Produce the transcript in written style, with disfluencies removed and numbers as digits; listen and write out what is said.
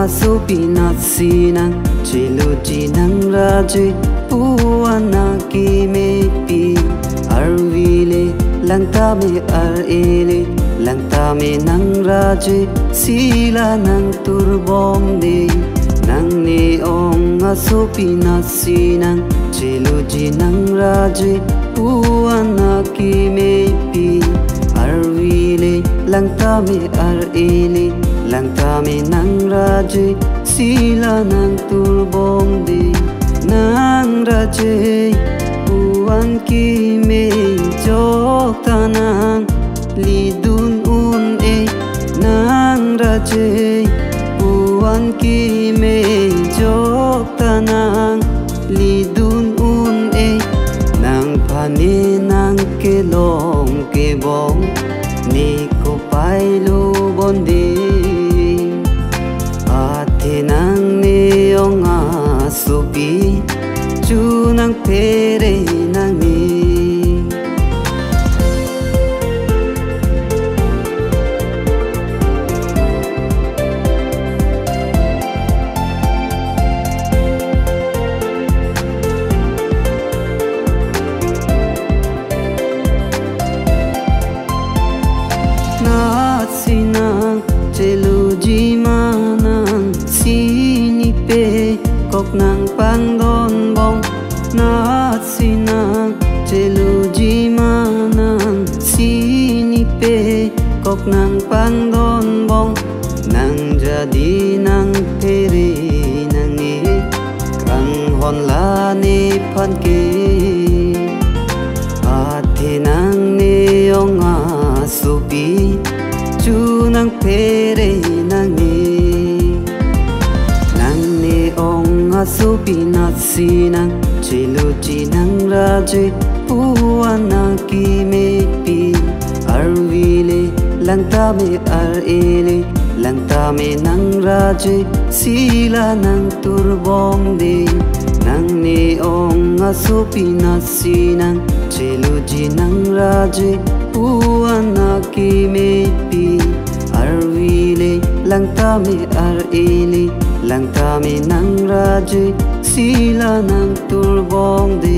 asupina sinang Chiluji nang raji puana ki me pi arvile langtame arele langtame nang raji sila nang turbom de nang ne ong asupina sinang Chiluji nang raji puana ki me pi arvile langtame arele langtame nang raji sila nang turbom de nang raji puan ki me jok tanang lidun un e nang raji puan ki me jok tanang lidun un e nang phane nang ke long ke bong ni ko pai lu bon de ate nang ne ong asupi chu nang pere nang ni sinang Chiluji manang sini pe kok nang pangdon bong na sinang Chiluji manang sini pe kok nang pangdon bong nang jadi nang pere nang ni kang hon la ni phan ke ate nang ne ong asupi chu nang pere nang ne ong asupi na sinang Chiluji nang raji puana ki me pi arvile langtame arele langtame nang raji sila nang turbom de nang ne ong asupi na sinang Chiluji nang raji puana ki me pi arvile langtame arele langtame nang raji sila nang turbom de